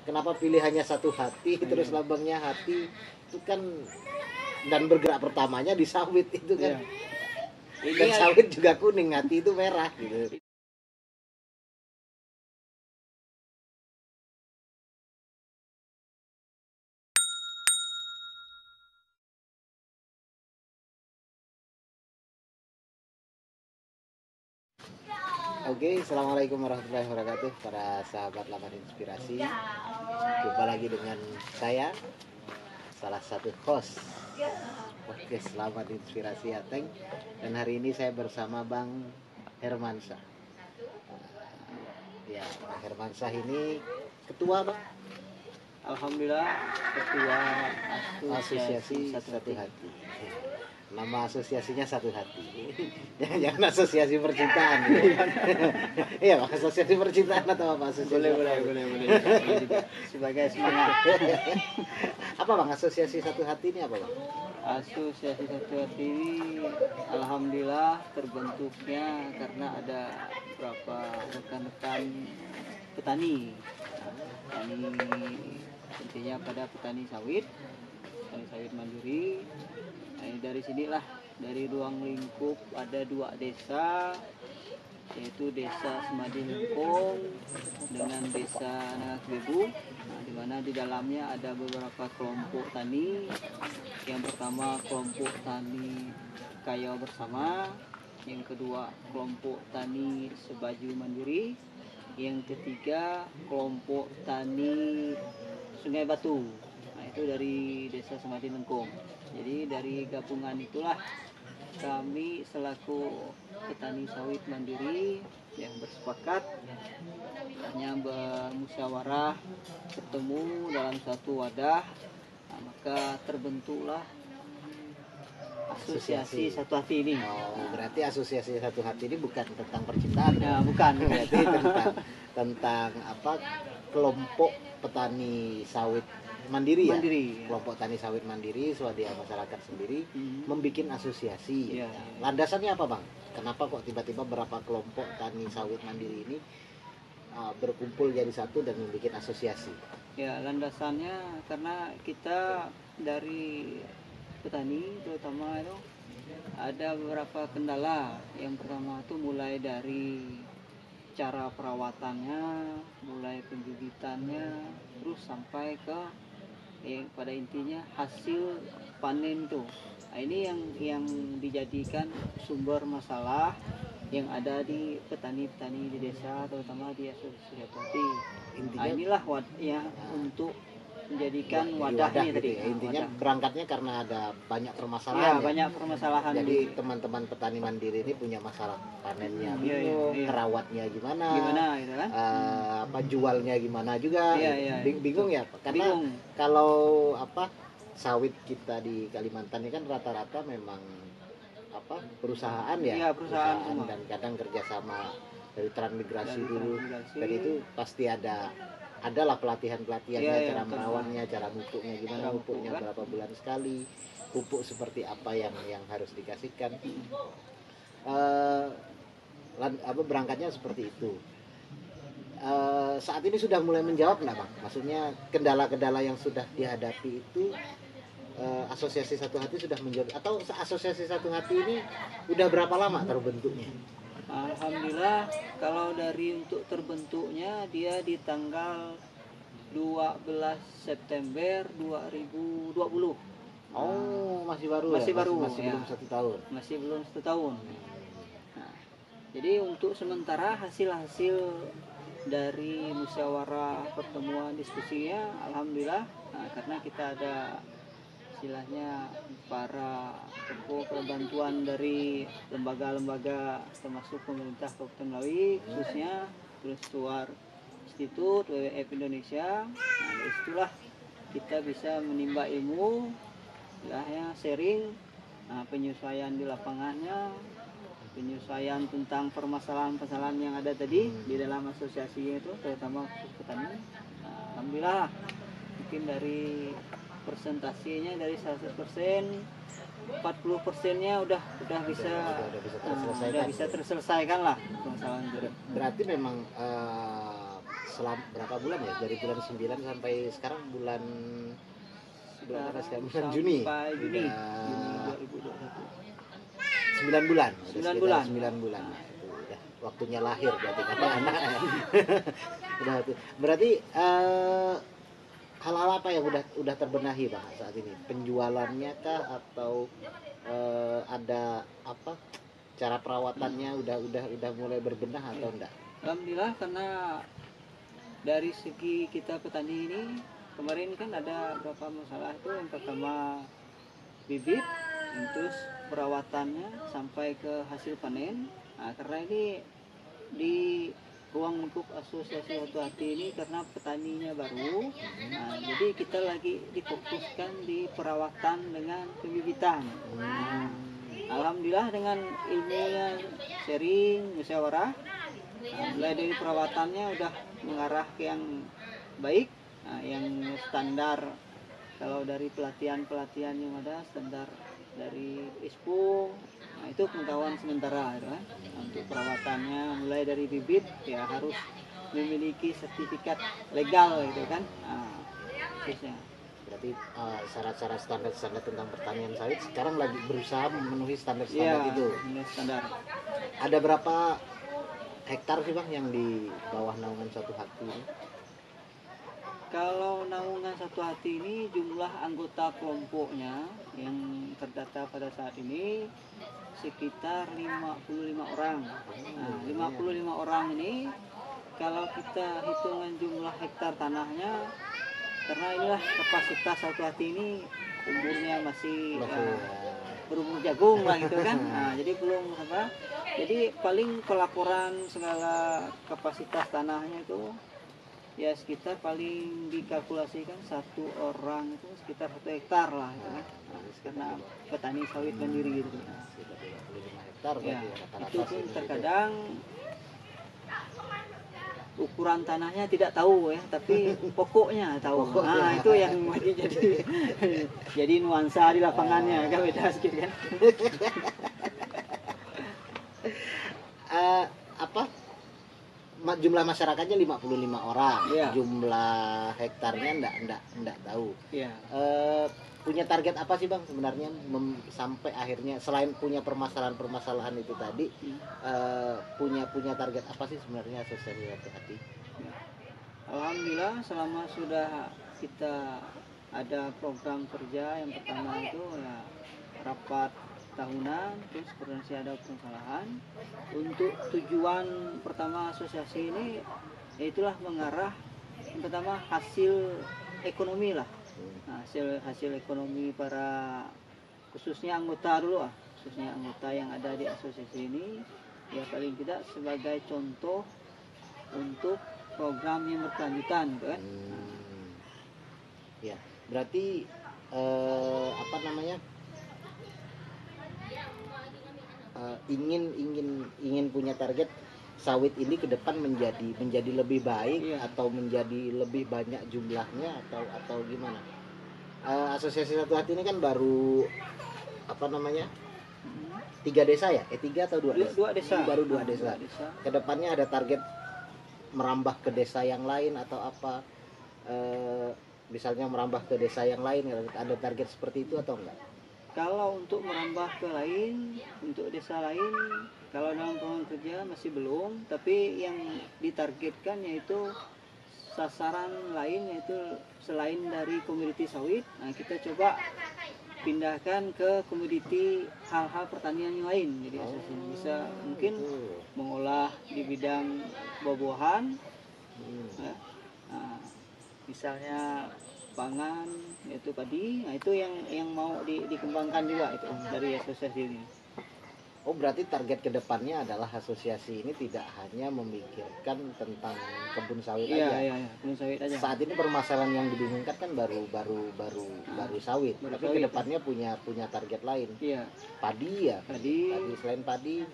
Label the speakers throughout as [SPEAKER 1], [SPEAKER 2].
[SPEAKER 1] kenapa pilihannya satu hati, terus lambangnya hati itu kan, dan bergerak pertamanya di sawit itu kan. Dan sawit juga kuning, hati itu merah gitu. Oke, assalamualaikum warahmatullahi wabarakatuh para sahabat Laman Inspirasi. Jumpa lagi dengan saya, salah satu host podcast Laman Inspirasi Ateng. Dan hari ini saya bersama Bang Hermansyah. Ya, Bang Hermansyah ini ketua, Bang?
[SPEAKER 2] Alhamdulillah, ketua
[SPEAKER 1] Asosiasi Satu Hati. Nama asosiasinya Satu Hati. Jangan asosiasi percintaan. Iya, Bang, asosiasi percintaan atau apa asosiasi?
[SPEAKER 2] Boleh. Sebagai semangat.
[SPEAKER 1] Apa, Bang, asosiasi Satu Hati ini apa, Bang?
[SPEAKER 2] Asosiasi Satu Hati ini alhamdulillah terbentuknya karena ada beberapa rekan-rekan petani. Intinya pada petani sawit mandiri. Nah, dari sinilah, dari ruang lingkup ada 2 desa, yaitu desa Semadi Lengkong dengan desa Nangakbebu. Nah, di mana di dalamnya ada beberapa kelompok tani. Yang pertama kelompok tani Kayo Bersama, yang kedua kelompok tani Sebaju Mandiri, yang ketiga kelompok tani Sungai Batu. Nah, itu dari desa Semadi Lengkong. Jadi dari gabungan itulah kami selaku petani sawit mandiri yang bersepakat hanya bermusyawarah, bertemu dalam satu wadah. Nah, maka terbentuklah asosiasi Satu Hati ini.
[SPEAKER 1] Berarti asosiasi Satu Hati ini bukan tentang percintaan.
[SPEAKER 2] Nah, bukan.
[SPEAKER 1] Berarti tentang apa? Kelompok petani sawit mandiri. Kelompok tani sawit mandiri, swadaya masyarakat sendiri membuat asosiasi. Landasannya apa, Bang? Kenapa kok tiba-tiba berapa kelompok tani sawit mandiri ini berkumpul jadi satu dan membuat asosiasi?
[SPEAKER 2] Ya, landasannya karena kita dari petani terutama itu ada beberapa kendala. Yang pertama itu mulai dari cara perawatannya, mulai pembibitannya, terus sampai ke pada intinya hasil panen itu. Nah, ini yang dijadikan sumber masalah yang ada di petani-petani di desa, terutama di asosiasi Satu Hati. Nah, inilah untuk menjadikan wadahnya
[SPEAKER 1] gitu
[SPEAKER 2] tadi.
[SPEAKER 1] Ya. Intinya berangkatnya karena ada banyak permasalahan.
[SPEAKER 2] Banyak permasalahan.
[SPEAKER 1] Jadi teman-teman petani mandiri ini punya masalah panennya, ngerawatnya gimana gitu kan? Jualnya gimana juga. Bingung ya, karena kalau sawit kita di Kalimantan ini kan rata-rata memang perusahaan ya, perusahaan dan kadang kerjasama dari transmigrasi dulu. Dan itu pasti adalah pelatihannya, cara merawatnya, cara pupuknya gimana, pupuknya berapa bulan sekali, pupuk seperti apa yang harus dikasihkan. Berangkatnya seperti itu. Saat ini sudah mulai menjawab nggak, Bang? Maksudnya kendala-kendala yang sudah dihadapi itu asosiasi Satu Hati sudah menjawab, atau asosiasi Satu Hati ini udah berapa lama terbentuknya?
[SPEAKER 2] Alhamdulillah, kalau dari untuk terbentuknya dia di tanggal 12 September 2020.
[SPEAKER 1] Masih baru. Masih belum 1 tahun.
[SPEAKER 2] Masih belum 1 tahun. Nah, jadi untuk sementara hasil dari musyawarah pertemuan diskusinya alhamdulillah, karena kita ada istilahnya para bantuan dari lembaga-lembaga termasuk pemerintah Kabupaten Melawi khususnya, terus Tuar Institut WWF Indonesia. Nah, dari situlah kita bisa menimba ilmu, istilahnya sharing, penyesuaian di lapangannya, penyesuaian tentang permasalahan-permasalahan yang ada tadi di dalam asosiasi itu, terutama khusus petani. Alhamdulillah, mungkin dari persentasinya dari 100%, 40%-nya udah bisa terselesaikan lah permasalahan itu.
[SPEAKER 1] Berarti memang berapa bulan ya, dari bulan 9 sampai sekarang bulan Juni.
[SPEAKER 2] Juni 2021.
[SPEAKER 1] 9 bulan.
[SPEAKER 2] 9 bulan.
[SPEAKER 1] 9 bulan. Nah, itu udah waktunya lahir berarti kan anak. Berarti hal-hal apa yang udah terbenahi Bang saat ini? Penjualannya kah atau ada apa? Cara perawatannya udah mulai berbenah atau enggak?
[SPEAKER 2] Alhamdulillah, karena dari segi kita petani ini kemarin kan ada beberapa masalah itu. Yang pertama bibit, terus perawatannya sampai ke hasil panen. Nah, karena ini di ruang lingkup asosiasi Satu Hati ini karena petaninya baru, nah, jadi kita lagi difokuskan di perawatan dengan pembibitan. Alhamdulillah dengan ilmunya sharing, musyawarah, mulai dari perawatannya udah mengarah ke yang baik, yang standar. Kalau dari pelatihan yang ada standar dari ISPO, nah itu pengetahuan sementara gitu kan. Untuk perawatannya mulai dari bibit ya harus memiliki sertifikat legal gitu kan, khususnya.
[SPEAKER 1] Berarti syarat-syarat standar tentang pertanian sawit sekarang lagi berusaha memenuhi standar itu.
[SPEAKER 2] Standar.
[SPEAKER 1] Ada berapa hektar sih Bang yang di bawah naungan Satu Hati ini?
[SPEAKER 2] Kalau naungan Satu Hati ini jumlah anggota kelompoknya yang terdata pada saat ini sekitar 55 orang. Nah, 55 orang ini kalau kita hitungan jumlah hektar tanahnya, karena inilah kapasitas Satu Hati ini umurnya masih berumur jagung lah gitu kan. Nah, jadi belum apa. Jadi paling pelaporan segala kapasitas tanahnya itu ya sekitar paling dikalkulasikan satu orang itu sekitar 1 hektar lah gitu kan. Nah, karena petani sawit mandiri gitu.
[SPEAKER 1] Sekitar 25 hektar
[SPEAKER 2] ya,
[SPEAKER 1] rata-rata
[SPEAKER 2] itu pun terkadang ukuran tanahnya tidak tahu ya, tapi pokoknya tahu. Nah, itu yang jadi nuansa di lapangannya kan beda sedikit kan.
[SPEAKER 1] Jumlah masyarakatnya 55 orang. Jumlah hektarnya enggak tahu. Punya target apa sih Bang sebenarnya sampai akhirnya, selain punya permasalahan itu tadi, punya target apa sih sebenarnya asosiasi Satu Hati?
[SPEAKER 2] Alhamdulillah selama sudah kita ada program kerja, yang pertama itu ya rapat tahunan, terus koordinasi ada permasalahan. Untuk tujuan pertama asosiasi ini yaitulah mengarah yang pertama hasil ekonomi lah. Nah, hasil ekonomi para khususnya anggota dulu lah, khususnya anggota yang ada di asosiasi ini ya paling tidak sebagai contoh untuk program yang berkelanjutan gitu kan.
[SPEAKER 1] Ya, berarti apa namanya? Ingin punya target sawit ini ke depan menjadi lebih baik atau menjadi lebih banyak jumlahnya atau gimana? Asosiasi Satu Hati ini kan baru apa namanya? 3 desa ya? 3 atau 2 desa?
[SPEAKER 2] 2 desa.
[SPEAKER 1] Baru 2 desa. Kedepannya ada target merambah ke desa yang lain atau apa? Misalnya merambah ke desa yang lain, ada target seperti itu atau enggak?
[SPEAKER 2] Kalau untuk merambah ke lain, untuk desa lain, kalau dalam program kerja masih belum, tapi yang ditargetkan yaitu sasaran lain, yaitu selain dari komoditi sawit, nah kita coba pindahkan ke komoditi hal-hal pertanian yang lain. Jadi bisa mungkin mengolah di bidang buah-buahan, ya. Nah, misalnya pangan yaitu padi, nah itu yang mau dikembangkan juga itu dari asosiasi ini.
[SPEAKER 1] Oh, berarti target kedepannya adalah asosiasi ini tidak hanya memikirkan tentang kebun sawit aja.
[SPEAKER 2] Iya, kebun sawit aja.
[SPEAKER 1] Saat ini permasalahan yang dibingungkan kan baru sawit. Tapi kedepannya punya target lain.
[SPEAKER 2] Iya.
[SPEAKER 1] Padi ya. Padi selain padi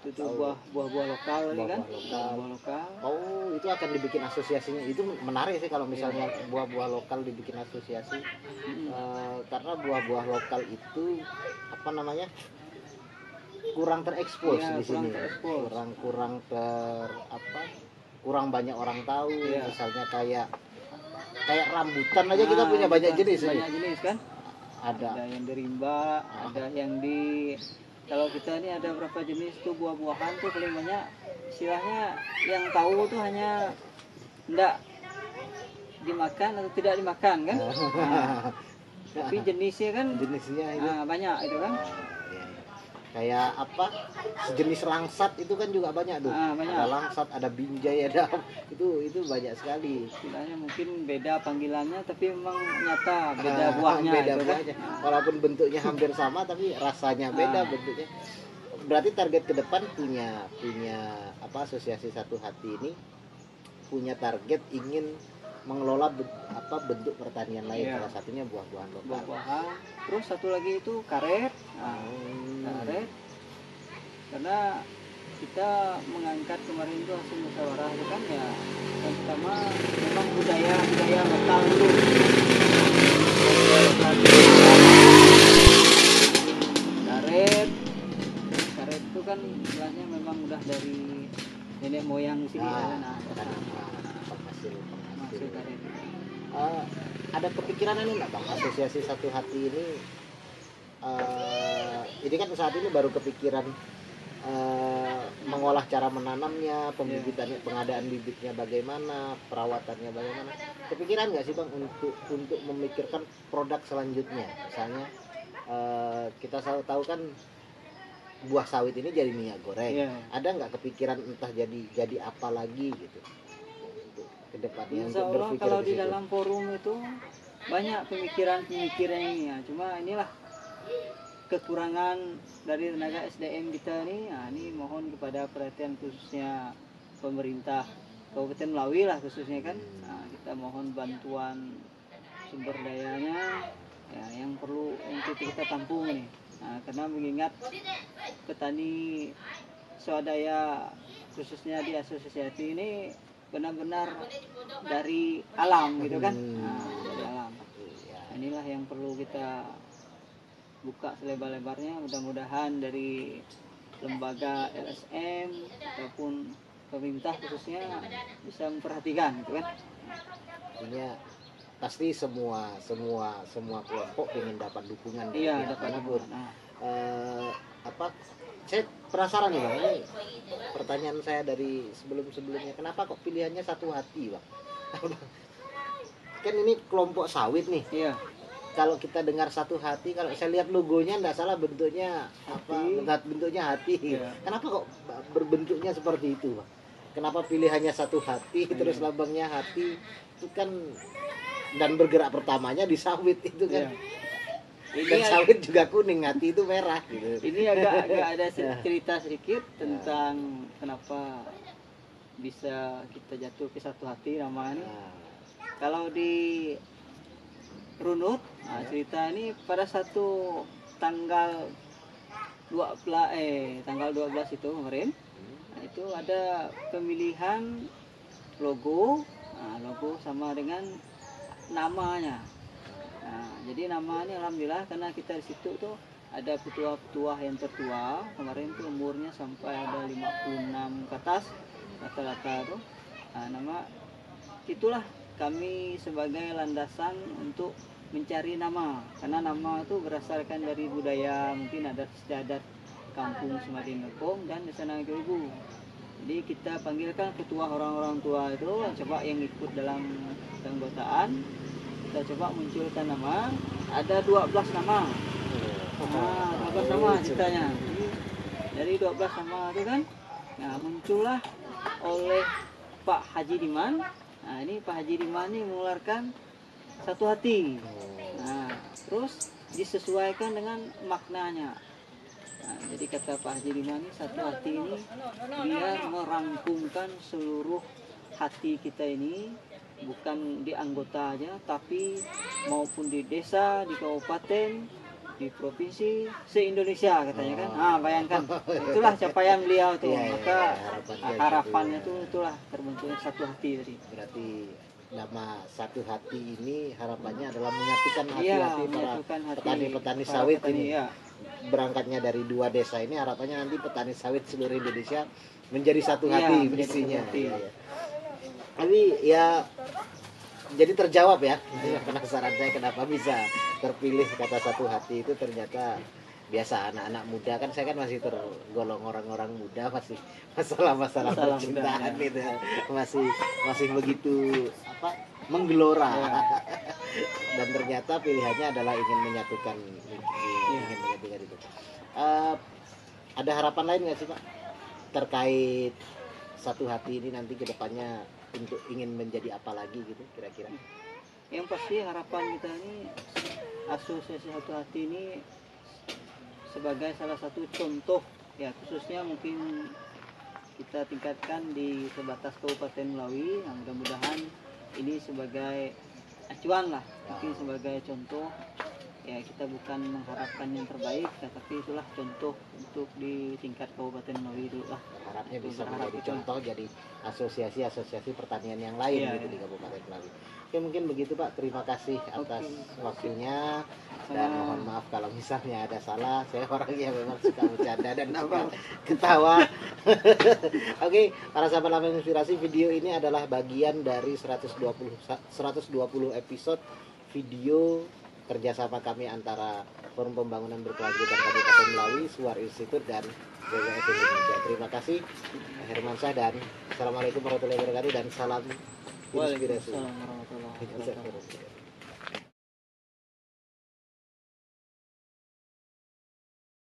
[SPEAKER 2] itu buah-buah lokal kan?
[SPEAKER 1] Buah lokal. Oh, itu akan dibikin asosiasinya. Itu menarik sih kalau misalnya buah-buah lokal dibikin asosiasi. Karena buah-buah lokal itu apa namanya? Kurang terekspos di sini. Kurang kurang banyak orang tahu. Misalnya kayak rambutan aja kita punya banyak jenis.
[SPEAKER 2] Banyak jenis kan? Ada yang di rimba, ada yang di, kalau kita ini ada berapa jenis tuh buah-buahan tuh paling banyak istilahnya yang tahu tuh hanya enggak dimakan atau tidak dimakan kan. Tapi jenisnya kan
[SPEAKER 1] itu
[SPEAKER 2] banyak itu kan.
[SPEAKER 1] Kayak apa, sejenis langsat itu kan juga banyak tuh. Banyak. Ada langsat, ada binjai, ada itu banyak sekali.
[SPEAKER 2] Istilahnya mungkin beda panggilannya tapi memang nyata beda buahnya.
[SPEAKER 1] Beda buahnya. Kan? Walaupun bentuknya hampir sama tapi rasanya beda bentuknya. Berarti target ke depan punya asosiasi Satu Hati ini punya target ingin mengelola bentuk pertanian lain, salah satunya buah-buahan lokal.
[SPEAKER 2] Buah-buahan. Terus satu lagi itu karet. Karet. Karena kita mengangkat kemarin itu hasil musyawarah itu kan ya, yang pertama memang budaya lokal itu. Karet itu kan istilahnya memang udah dari nenek moyang sini kan.
[SPEAKER 1] Ada kepikiran ini nggak Bang, asosiasi Satu Hati ini kan saat ini baru kepikiran mengolah cara menanamnya, pembibitannya, pengadaan bibitnya bagaimana, perawatannya bagaimana. Kepikiran nggak sih Bang untuk memikirkan produk selanjutnya? Misalnya kita selalu tahu kan buah sawit ini jadi minyak goreng. Ada nggak kepikiran entah jadi apa lagi gitu kedepannya?
[SPEAKER 2] Insya Allah kalau di dalam forum itu banyak pemikiran ini ya. Cuma inilah kekurangan dari tenaga SDM kita nih. Ini mohon kepada perhatian khususnya pemerintah Kabupaten Melawi lah khususnya kan. Kita mohon bantuan sumber dayanya ya, yang perlu untuk kita tampung nih. Karena mengingat petani swadaya khususnya di asosiasi ini benar-benar dari alam gitu kan. Dari alam. Inilah yang perlu kita buka selebar-lebarnya. Mudah-mudahan dari lembaga LSM ataupun pemerintah khususnya bisa memperhatikan gitu kan.
[SPEAKER 1] Artinya pasti semua kelompok ingin dapat dukungan dari manapun. Saya penasaran nih Bang, ini pertanyaan saya dari sebelumnya, kenapa kok pilihannya Satu Hati Bang? Kan ini kelompok sawit nih.
[SPEAKER 2] Iya.
[SPEAKER 1] Kalau kita dengar Satu Hati, kalau saya lihat logonya enggak salah bentuknya bentuknya hati. Iya. Kenapa kok berbentuknya seperti itu Bang? Kenapa pilihannya Satu Hati terus lambangnya hati itu kan, dan bergerak pertamanya di sawit itu kan. Dan sawit juga kuning, hati itu merah gitu.
[SPEAKER 2] Ini agak ada cerita sedikit tentang kenapa bisa kita jatuh ke Satu Hati namanya. Kalau di runut, cerita ini pada satu tanggal 12 itu kemarin. Itu ada pemilihan logo sama dengan namanya. Jadi namanya alhamdulillah karena kita di situ tuh ada petua-petua yang tertua kemarin tuh umurnya sampai ada 56 ke atas rata-rata tuh. Nama itulah kami sebagai landasan untuk mencari nama, karena nama itu berdasarkan dari budaya, mungkin adat istiadat kampung Semading Lekong dan Desa Nangkeribu. Jadi kita panggilkan ketua orang-orang tua itu coba yang ikut dalam keanggotaan. Kita coba munculkan nama, ada 12 nama. 12 nama ceritanya. Dari 12 nama itu kan, muncullah oleh Pak Haji Diman. Ini Pak Haji Diman ini mengeluarkan Satu Hati. Terus disesuaikan dengan maknanya. Jadi kata Pak Haji Diman ini, Satu Hati ini dia merangkumkan seluruh hati kita ini, bukan di anggota aja, tapi maupun di desa, di kabupaten, di provinsi, se-Indonesia katanya kan. Bayangkan, itulah capaian beliau tuh. Maka harapannya tuh itulah terbentuknya Satu Hati tadi.
[SPEAKER 1] Berarti nama Satu Hati ini harapannya adalah menyatukan hati-hati para petani-petani sawit ini. Berangkatnya dari 2 desa ini, harapannya nanti petani sawit seluruh Indonesia menjadi satu hati misinya. Tapi ya jadi terjawab ya. Penasaran saya kenapa bisa terpilih kata satu hati itu. Ternyata biasa anak-anak muda kan, saya kan masih tergolong orang-orang muda, masih masalah-masalah percintaan gitu ya. masih begitu menggelora ya. Dan ternyata pilihannya adalah ingin menyatukan itu. Ada harapan lain nggak sih Pak terkait satu hati ini nanti kedepannya untuk ingin menjadi apa lagi gitu kira-kira?
[SPEAKER 2] Yang pasti harapan kita ini asosiasi satu hati ini sebagai salah satu contoh ya, khususnya mungkin kita tingkatkan di sebatas Kabupaten Melawi, yang mudah-mudahan ini sebagai acuan lah, mungkin sebagai contoh ya. Kita bukan mengharapkan yang terbaik, tetapi itulah contoh untuk di tingkat Kabupaten Melawi itu lah.
[SPEAKER 1] Harapnya bisa menjadi contoh, jadi asosiasi pertanian yang lain gitu di Kabupaten Melawi. Oke, mungkin begitu Pak. Terima kasih atas waktunya. Dan mohon maaf kalau misalnya ada salah. Saya orang yang memang suka bercanda dan suka ketawa. Oke, para sahabat Lampu Inspirasi, video ini adalah bagian dari 120 episode video kerjasama kami antara Forum Pembangunan Berkelanjutan Kabupaten Melawi, Suar Institute, dan WWF Indonesia. Terima kasih Hermansyah, dan Assalamualaikum warahmatullahi wabarakatuh, dan salam inspirasi.
[SPEAKER 2] Waalaikumsalam warahmatullahi wabarakatuh.